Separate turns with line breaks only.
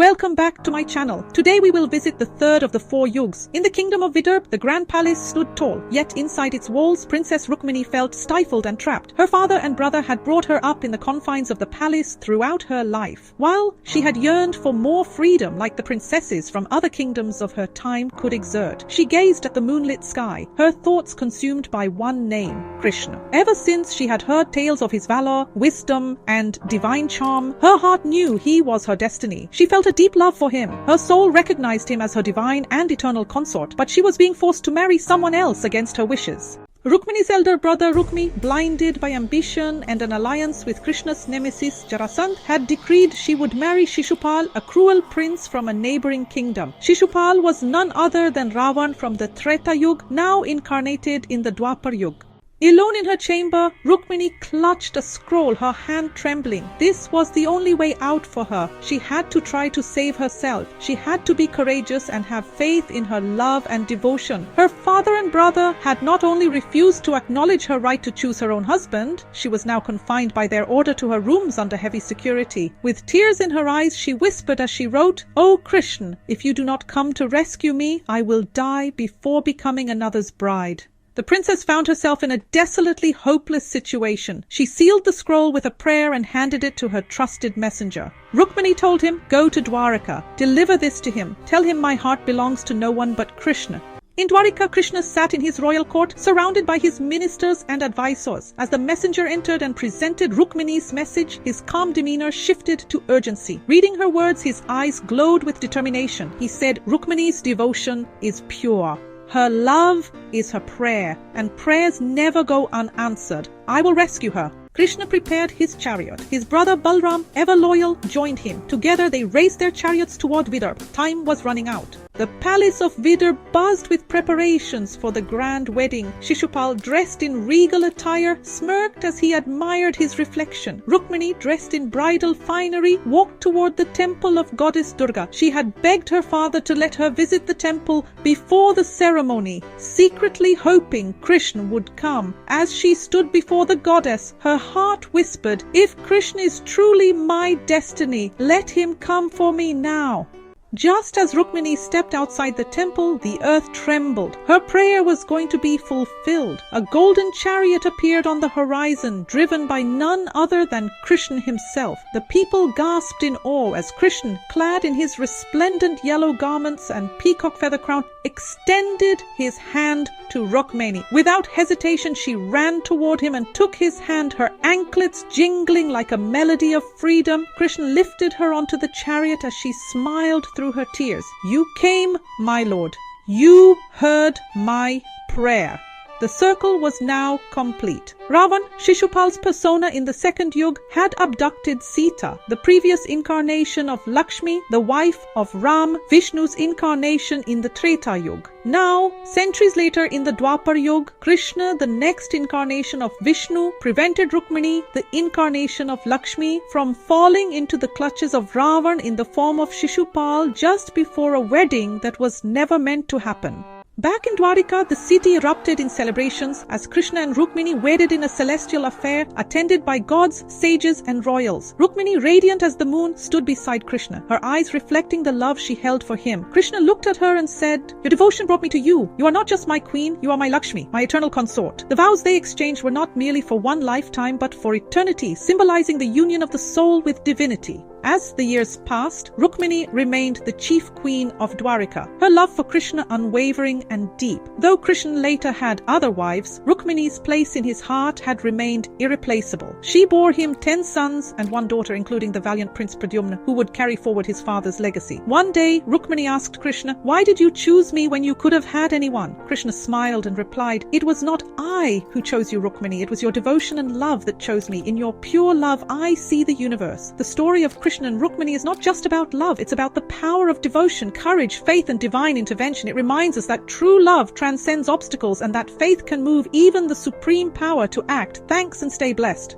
Welcome back to my channel. Today we will visit the third of the 4 yugs. In the kingdom of Vidarbha, the grand palace stood tall, yet inside its walls Princess Rukmini felt stifled and trapped. Her father and brother had brought her up in the confines of the palace throughout her life. While she had yearned for more freedom like the princesses from other kingdoms of her time could exert, she gazed at the moonlit sky, her thoughts consumed by one name, Krishna. Ever since she had heard tales of his valor, wisdom, and divine charm, her heart knew he was her destiny. She felt a deep love for him. Her soul recognized him as her divine and eternal consort, but she was being forced to marry someone else against her wishes. Rukmini's elder brother Rukmi, blinded by ambition and an alliance with Krishna's nemesis Jarasandh, had decreed she would marry Shishupal, a cruel prince from a neighboring kingdom. Shishupal was none other than Ravan from the Treta Yug, now incarnated in the Dwapar Yug. Alone in her chamber, Rukmini clutched a scroll, her hand trembling. This was the only way out for her. She had to try to save herself. She had to be courageous and have faith in her love and devotion. Her father and brother had not only refused to acknowledge her right to choose her own husband, she was now confined by their order to her rooms under heavy security. With tears in her eyes, she whispered as she wrote, "O Krishna, if you do not come to rescue me, I will die before becoming another's bride." The princess found herself in a desolately hopeless situation. She sealed the scroll with a prayer and handed it to her trusted messenger. Rukmini told him, "Go to Dwaraka. Deliver this to him. Tell him my heart belongs to no one but Krishna." In Dwaraka, Krishna sat in his royal court, surrounded by his ministers and advisors. As the messenger entered and presented Rukmini's message, his calm demeanor shifted to urgency. Reading her words, his eyes glowed with determination. He said, "Rukmini's devotion is pure. Her love is her prayer, and prayers never go unanswered. I will rescue her." Krishna prepared his chariot. His brother Balram, ever loyal, joined him. Together they raced their chariots toward Vidarbha. Time was running out. The palace of Vidarbha buzzed with preparations for the grand wedding. Shishupal, dressed in regal attire, smirked as he admired his reflection. Rukmini, dressed in bridal finery, walked toward the temple of goddess Durga. She had begged her father to let her visit the temple before the ceremony, secretly hoping Krishna would come. As she stood before the goddess, her heart whispered, "If Krishna is truly my destiny, let him come for me now." Just as Rukmini stepped outside the temple, the earth trembled. Her prayer was going to be fulfilled. A golden chariot appeared on the horizon, driven by none other than Krishna himself. The people gasped in awe as Krishna, clad in his resplendent yellow garments and peacock feather crown, extended his hand to Rukmini. Without hesitation, she ran toward him and took his hand, her anklets jingling like a melody of freedom. Krishna lifted her onto the chariot as she smiled through her tears. "You came, my lord. You heard my prayer." The circle was now complete. Ravan, Shishupal's persona in the second yug, had abducted Sita, the previous incarnation of Lakshmi, the wife of Ram, Vishnu's incarnation in the Treta Yug. Now, centuries later in the Dwapar Yug, Krishna, the next incarnation of Vishnu, prevented Rukmini, the incarnation of Lakshmi, from falling into the clutches of Ravan in the form of Shishupal just before a wedding that was never meant to happen. Back in Dwarika, the city erupted in celebrations as Krishna and Rukmini wedded in a celestial affair attended by gods, sages, and royals. Rukmini, radiant as the moon, stood beside Krishna, her eyes reflecting the love she held for him. Krishna looked at her and said, "Your devotion brought me to you. You are not just my queen, you are my Lakshmi, my eternal consort." The vows they exchanged were not merely for one lifetime, but for eternity, symbolizing the union of the soul with divinity. As the years passed, Rukmini remained the chief queen of Dwarika, her love for Krishna unwavering and deep. Though Krishna later had other wives, Rukmini's place in his heart had remained irreplaceable. She bore him 10 sons and 1 daughter, including the valiant Prince Pradyumna, who would carry forward his father's legacy. One day, Rukmini asked Krishna, "Why did you choose me when you could have had anyone?" Krishna smiled and replied, "It was not I who chose you, Rukmini. It was your devotion and love that chose me. In your pure love, I see the universe." The story of Krishna and Rukmini is not just about love, it's about the power of devotion, courage, faith, and divine intervention. It reminds us that true love transcends obstacles and that faith can move even the supreme power to act. Thanks and stay blessed.